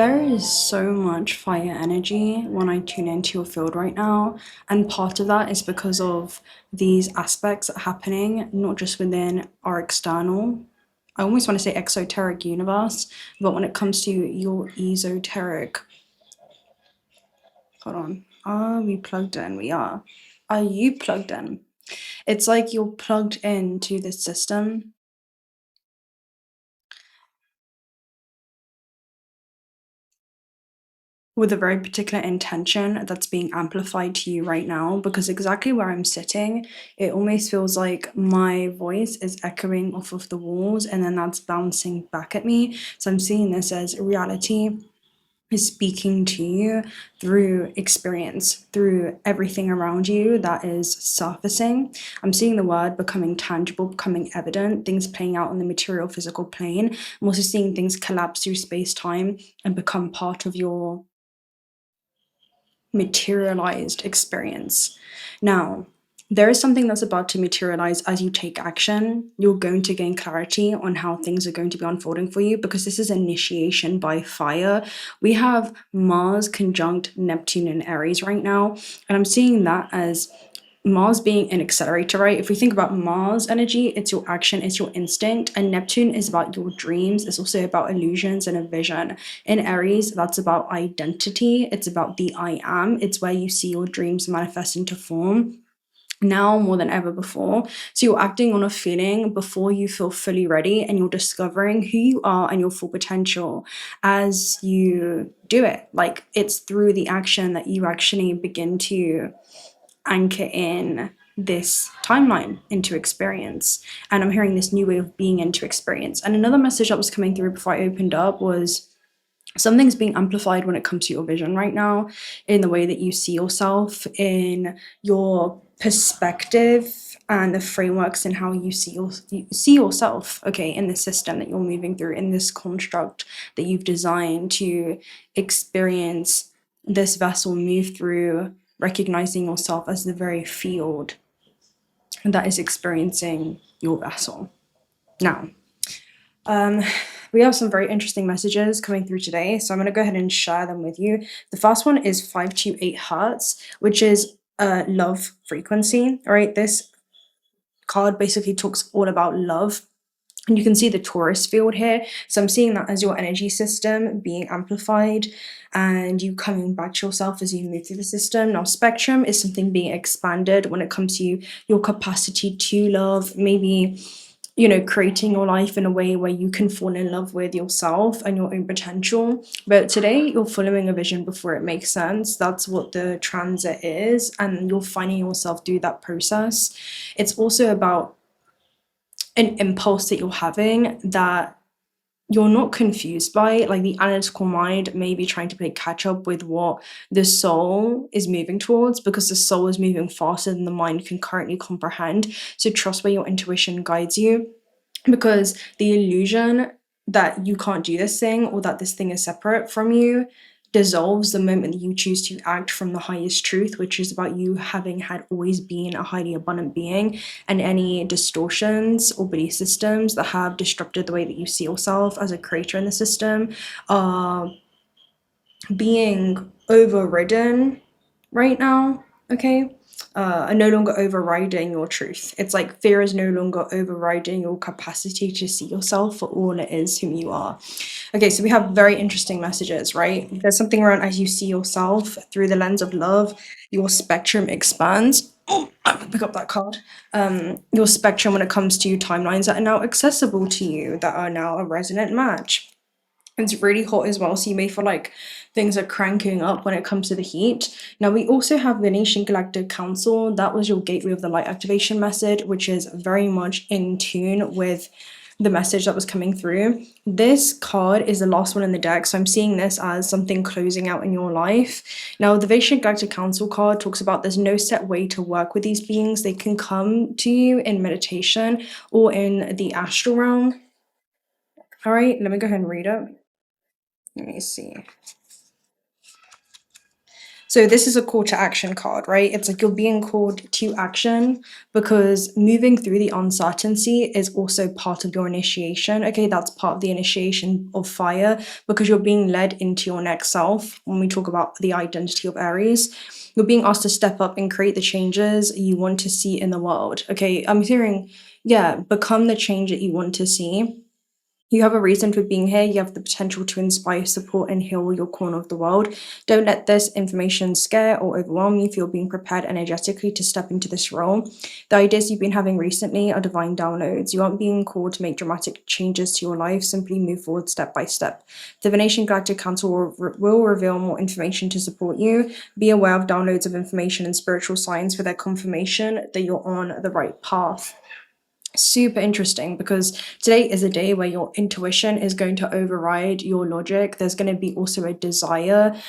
There is so much fire energy when I tune into your field right now, and part of that is because of these aspects that are happening, not just within our external, I almost want to say exoteric universe, but when it comes to your esoteric. Hold on. Are we plugged in? We are. Are you plugged in? It's like you're plugged into this system with a very particular intention that's being amplified to you right now, because exactly where I'm sitting, it almost feels like my voice is echoing off of the walls and then that's bouncing back at me. So I'm seeing this as reality is speaking to you through experience, through everything around you that is surfacing. I'm seeing the word becoming tangible, becoming evident, things playing out on the material physical plane. I'm also seeing things collapse through space-time and become part of your materialized experience. Now, there is something that's about to materialize as you take action. You're going to gain clarity on how things are going to be unfolding for you, because this is initiation by fire. We have Mars conjunct Neptune and Aries right now, and I'm seeing that as Mars being an accelerator, right? If we think about Mars energy, it's your action, it's your instinct, and Neptune is about your dreams. It's also about illusions and a vision. In Aries, that's about identity. It's about the I am. It's where you see your dreams manifest into form now more than ever before. So you're acting on a feeling before you feel fully ready, and you're discovering who you are and your full potential as you do it. Like, it's through the action that you actually begin to anchor in this timeline into experience. And I'm hearing this new way of being into experience. And another message that was coming through before I opened up was something's being amplified when it comes to your vision right now, in the way that you see yourself, in your perspective and the frameworks and how you see yourself, okay, in the system that you're moving through, in this construct that you've designed to experience this vessel move through, recognizing yourself as the very field that is experiencing your vessel. Now, we have some very interesting messages coming through today, so I'm going to go ahead and share them with you. The first one is 528 Hertz, which is a love frequency. All right, this card basically talks all about love. And you can see the Taurus field here. So I'm seeing that as your energy system being amplified and you coming back to yourself as you move through the system. Now, spectrum is something being expanded when it comes to your capacity to love, maybe, you know, creating your life in a way where you can fall in love with yourself and your own potential. But today you're following a vision before it makes sense. That's what the transit is, and you're finding yourself through that process. It's also about an impulse that you're having that you're not confused by. Like, the analytical mind may be trying to play catch up with what the soul is moving towards, because the soul is moving faster than the mind can currently comprehend. So trust where your intuition guides you, because the illusion that you can't do this thing or that this thing is separate from you dissolves the moment that you choose to act from the highest truth, which is about you having had always been a highly abundant being, and any distortions or belief systems that have disrupted the way that you see yourself as a creator in the system are being overridden right now, okay? Are no longer overriding your truth. It's like fear is no longer overriding your capacity to see yourself for all it is, whom you are. Okay, so we have very interesting messages, right? There's something around as you see yourself through the lens of love, your spectrum expands. Oh, I'm gonna pick up that card. Your spectrum when it comes to timelines that are now accessible to you, that are now a resonant match. It's really hot as well, so you may feel like things are cranking up when it comes to the heat. Now, we also have the Nation Galactic Council. That was your gateway of the light activation message, which is very much in tune with the message that was coming through. This card is the last one in the deck, so I'm seeing this as something closing out in your life. Now, the Nation Galactic Council card talks about there's no set way to work with these beings. They can come to you in meditation or in the astral realm. All right, let me go ahead and read it. Let me see. So this is a call to action card, right? It's like you're being called to action because moving through the uncertainty is also part of your initiation. Okay, that's part of the initiation of fire because you're being led into your next self. When we talk about the identity of Aries, you're being asked to step up and create the changes you want to see in the world. Okay, I'm hearing, yeah, become the change that you want to see. You have a reason for being here. You have the potential to inspire, support, and heal your corner of the world. Don't let this information scare or overwhelm you. Feel being prepared energetically to step into this role. The ideas you've been having recently are divine downloads. You aren't being called to make dramatic changes to your life. Simply move forward step by step. Divination Galactic Council will reveal more information to support you. Be aware of downloads of information and spiritual signs for their confirmation that you're on the right path. Super interesting because today is a day where your intuition is going to override your logic. There's going to be also a desire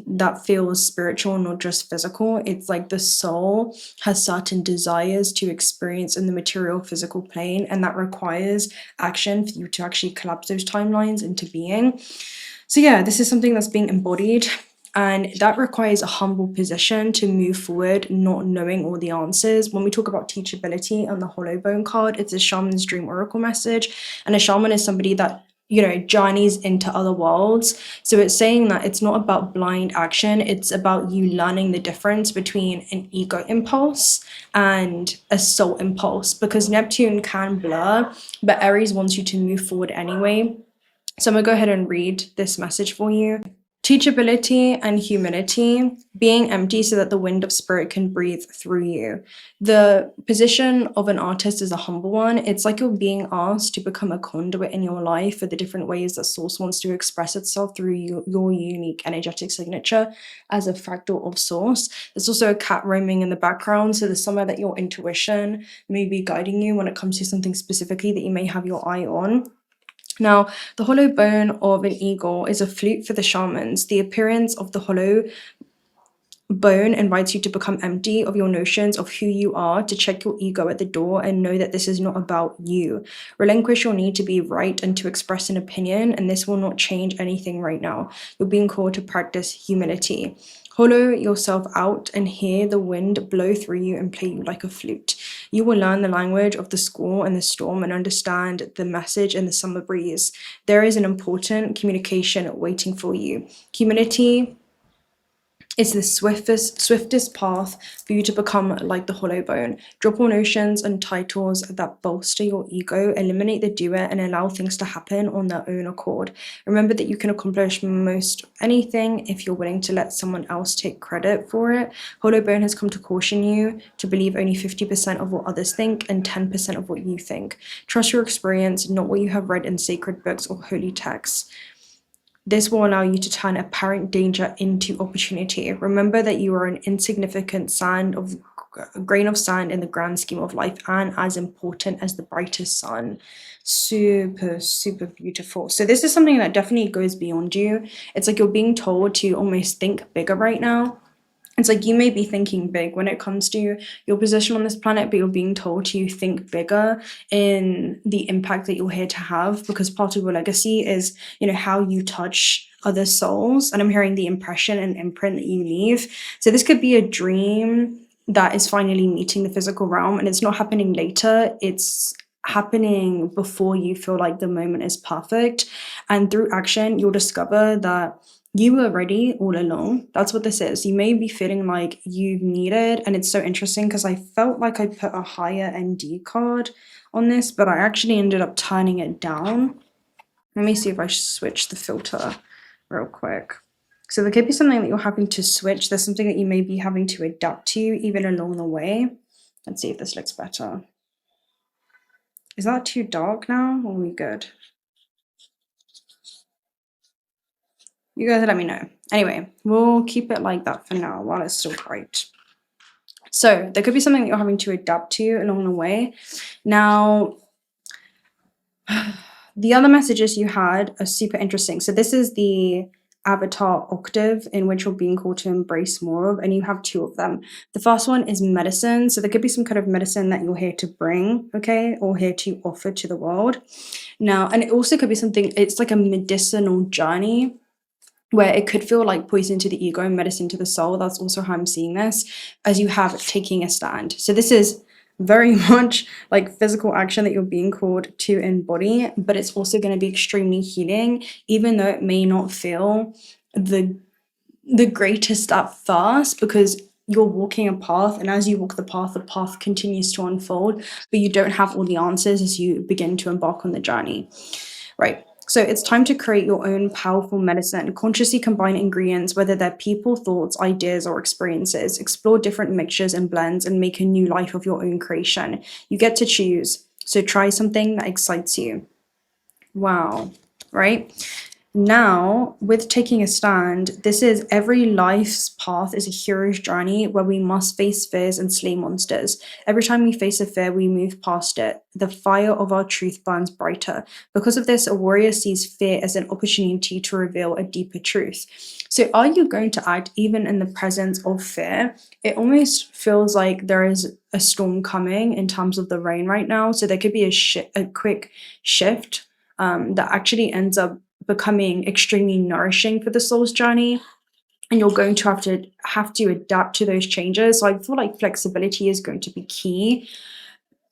that feels spiritual, not just physical. It's like the soul has certain desires to experience in the material physical plane, and that requires action for you to actually collapse those timelines into being. So yeah, this is something that's being embodied. And that requires a humble position to move forward, not knowing all the answers. When we talk about teachability on the hollow bone card, it's a shaman's dream oracle message. And a shaman is somebody that, journeys into other worlds. So it's saying that it's not about blind action. It's about you learning the difference between an ego impulse and a soul impulse, because Neptune can blur, but Aries wants you to move forward anyway. So I'm going to go ahead and read this message for you. Teachability and humility, being empty so that the wind of spirit can breathe through you. The position of an artist is a humble one. It's like you're being asked to become a conduit in your life for the different ways that Source wants to express itself through your unique energetic signature as a fractal of Source. There's also a cat roaming in the background, so there's somewhere that your intuition may be guiding you when it comes to something specifically that you may have your eye on. Now, the hollow bone of an eagle is a flute for the shamans. The appearance of the hollow bone invites you to become empty of your notions of who you are, to check your ego at the door and know that this is not about you. Relinquish your need to be right and to express an opinion, and this will not change anything right now. You're being called to practice humility. Hollow yourself out and hear the wind blow through you and play you like a flute. You will learn the language of the squall and the storm and understand the message in the summer breeze. There is an important communication waiting for you. Humility is the swiftest path for you to become like the hollow bone. Drop all notions and titles that bolster your ego, eliminate the doer, and allow things to happen on their own accord. Remember that you can accomplish most anything if you're willing to let someone else take credit for it. Hollow bone has come to caution you to believe only 50% of what others think and 10% of what you think. Trust your experience, not what you have read in sacred books or holy texts. This will allow you to turn apparent danger into opportunity. Remember that you are an insignificant grain of sand in the grand scheme of life, and as important as the brightest sun. Super, super beautiful. So this is something that definitely goes beyond you. It's like you're being told to almost think bigger right now. It's like you may be thinking big when it comes to your position on this planet, but you're being told to think bigger in the impact that you're here to have, because part of your legacy is, how you touch other souls. And I'm hearing the impression and imprint that you leave. So this could be a dream that is finally meeting the physical realm, and it's not happening later. It's happening before you feel like the moment is perfect. And through action, you'll discover that you were ready all along. That's what this is. You may be feeling like you need it. And it's so interesting because I felt like I put a higher ND card on this, but I actually ended up turning it down. Let me see if I switch the filter real quick. So there could be something that you're having to switch. There's something that you may be having to adapt to even along the way. Let's see if this looks better. Is that too dark now? Or are we good? You guys let me know. Anyway, we'll keep it like that for now while it's still bright. So there could be something that you're having to adapt to along the way. Now, the other messages you had are super interesting. So this is the avatar octave in which you're being called to embrace more of, and you have two of them. The first one is medicine. So there could be some kind of medicine that you're here to bring, okay, or here to offer to the world. Now, and it also could be something, it's like a medicinal journey. where it could feel like poison to the ego and medicine to the soul. That's also how I'm seeing this, as you have taking a stand. So this is very much like physical action that you're being called to embody, but it's also going to be extremely healing, even though it may not feel the greatest at first, because you're walking a path, and as you walk the path continues to unfold, but you don't have all the answers as you begin to embark on the journey, right? So it's time to create your own powerful medicine. Consciously combine ingredients, whether they're people, thoughts, ideas, or experiences. Explore different mixtures and blends and make a new life of your own creation. You get to choose. So try something that excites you. Wow, right? Now, with taking a stand, this is every life's path is a hero's journey where we must face fears and slay monsters. Every time we face a fear, we move past it. The fire of our truth burns brighter. Because of this, a warrior sees fear as an opportunity to reveal a deeper truth. So are you going to act even in the presence of fear? It almost feels like there is a storm coming in terms of the rain right now. So there could be a quick shift that actually ends up becoming extremely nourishing for the soul's journey, and you're going to have to adapt to those changes. So I feel like flexibility is going to be key,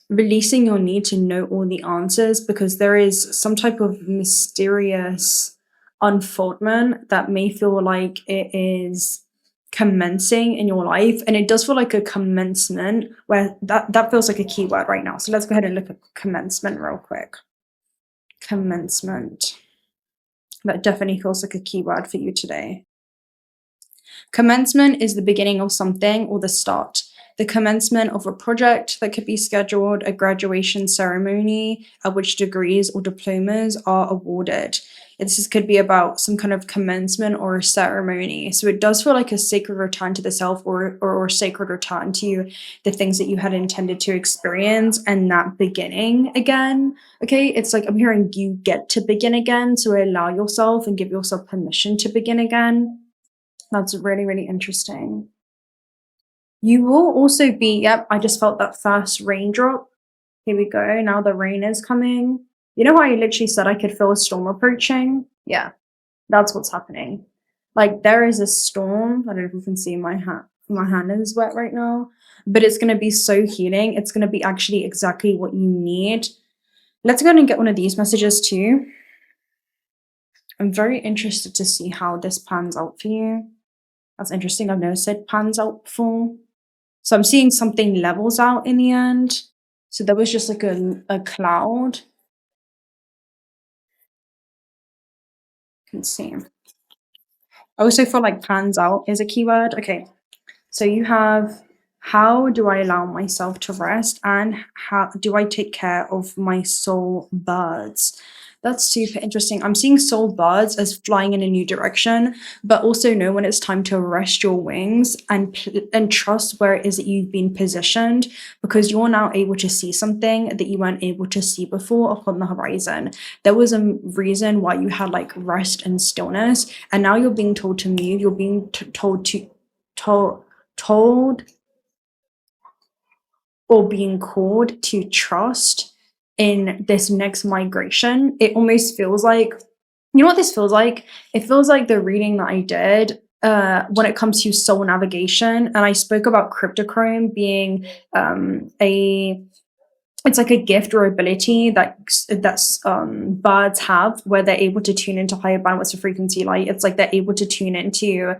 releasing your need to know all the answers, because there is some type of mysterious unfoldment that may feel like it is commencing in your life, and it does feel like a commencement, where that feels like a key word right now. So let's go ahead and look at commencement real quick. Commencement. That definitely feels like a keyword for you today. Commencement is the beginning of something, or the start. The commencement of a project that could be scheduled, a graduation ceremony at which degrees or diplomas are awarded. This could be about some kind of commencement or a ceremony. So it does feel like a sacred return to the self, or sacred return to the things that you had intended to experience, and that beginning again. Okay, it's like I'm hearing you get to begin again. So allow yourself and give yourself permission to begin again. That's really, really interesting. You will also be, yep, I just felt that first raindrop. Here we go. Now the rain is coming. You know how I literally said I could feel a storm approaching? Yeah, that's what's happening. Like there is a storm. I don't know if you can see my hand. My hand is wet right now, but it's going to be so healing. It's going to be actually exactly what you need. Let's go ahead and get one of these messages too. I'm very interested to see how this pans out for you. That's interesting. I've never said pans out before. So I'm seeing something levels out in the end. So there was just like a cloud. You can see. I also feel like pans out is a keyword. Okay. So you have, how do I allow myself to rest, and how do I take care of my soul birds? That's super interesting. I'm seeing soul birds as flying in a new direction, but also know when it's time to rest your wings and trust where it is that you've been positioned, because you're now able to see something that you weren't able to see before upon the horizon. There was a reason why you had like rest and stillness, and now you're being told to move. You're being told or being called to trust in this next migration. It almost feels like, you know what this feels like? It feels like the reading that I did when it comes to soul navigation, and I spoke about 𝓚 being it's like a gift or ability that birds have, where they're able to tune into higher bandwidths of frequency light. It's like they're able to tune into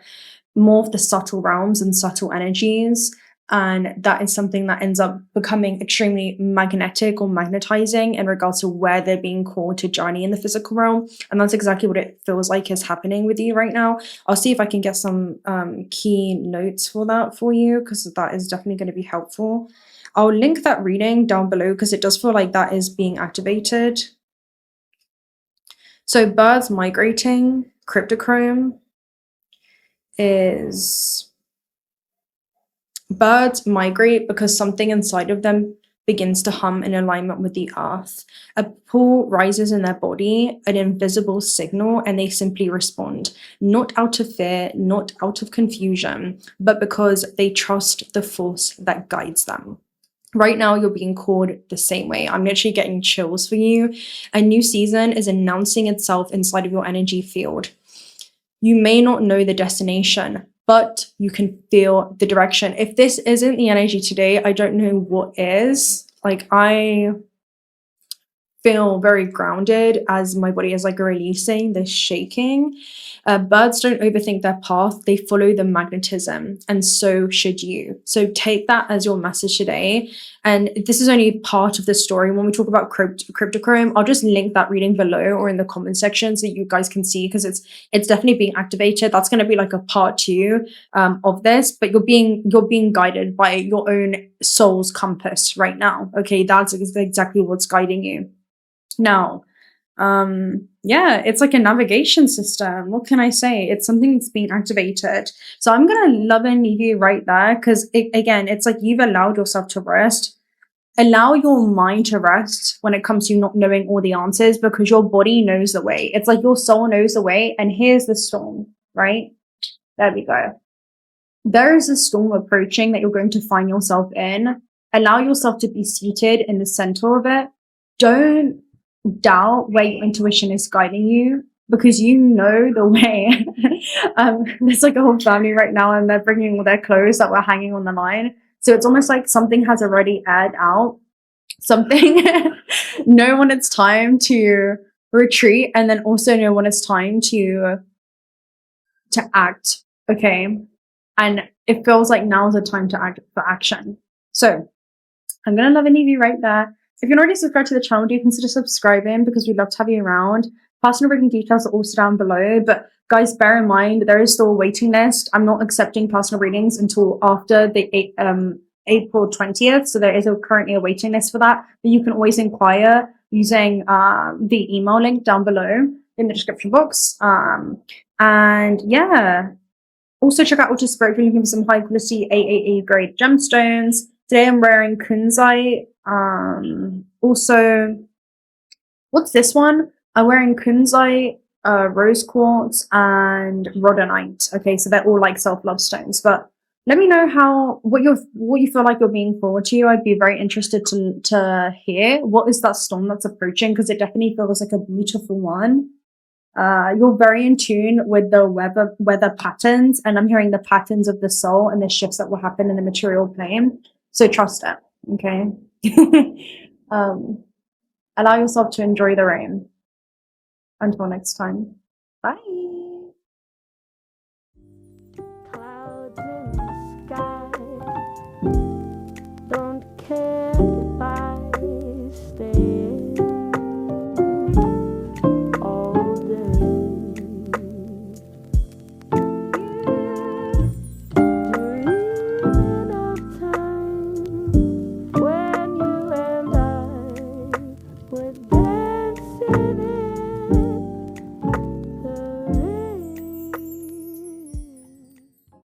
more of the subtle realms and subtle energies. And that is something that ends up becoming extremely magnetic or magnetizing in regards to where they're being called to journey in the physical realm. And that's exactly what it feels like is happening with you right now. I'll see if I can get some key notes for that for you, because that is definitely going to be helpful. I'll link that reading down below because it does feel like that is being activated. So birds migrating, 𝓚 is... Birds migrate because something inside of them begins to hum in alignment with the earth. A pull rises in their body, an invisible signal, and they simply respond. Not out of fear, not out of confusion, but because they trust the force that guides them. Right now, you're being called the same way. I'm literally getting chills for you. A new season is announcing itself inside of your energy field. You may not know the destination, but you can feel the direction. If this isn't the energy today, I don't know what is. Like, I feel very grounded as my body is like releasing this shaking. Birds don't overthink their path, they follow the magnetism, and so should you. So take that as your message today. And this is only part of the story. When we talk about 𝓤𝓪𝓬𝓪, I'll just link that reading below or in the comment section so that you guys can see, because it's definitely being activated. That's going to be like a part 2 of this, but you're being guided by your own soul's compass right now. Okay, that's exactly what's guiding you. Now, yeah, it's like a navigation system. What can I say? It's something that's being activated. So I'm gonna love and leave you right there, because again, it's like you've allowed yourself to rest. Allow your mind to rest when it comes to not knowing all the answers, because your body knows the way. It's like your soul knows the way, and here's the storm, right? There we go. There is a storm approaching that you're going to find yourself in. Allow yourself to be seated in the center of it. Don't doubt where your intuition is guiding you, because you know the way. There's like a whole family right now, and they're bringing all their clothes that were hanging on the line. So it's almost like something has already aired out something. Know when it's time to retreat, and then also know when it's time to act. Okay, and it feels like now is the time to act for action. So I'm gonna love and leave you right there. If you're not already subscribed to the channel, do consider subscribing, because we'd love to have you around. Personal reading details are also down below, but guys, bear in mind, there is still a waiting list. I'm not accepting personal readings until after the April 20th, so there is currently a waiting list for that, but you can always inquire using the email link down below in the description box. And yeah, also check out Ultra Spirit if you're looking for some high quality AAA grade gemstones. Today I'm wearing kunzite. Also, what's this one? I'm wearing kunzite, rose quartz, and rhodonite. Okay, so they're all like self-love stones. But let me know what you feel like you're being forward to. I'd be very interested to hear what is that storm that's approaching, because it definitely feels like a beautiful one. You're very in tune with the weather patterns, and I'm hearing the patterns of the soul and the shifts that will happen in the material plane. So trust it, okay? Allow yourself to enjoy the rain. Until next time, bye.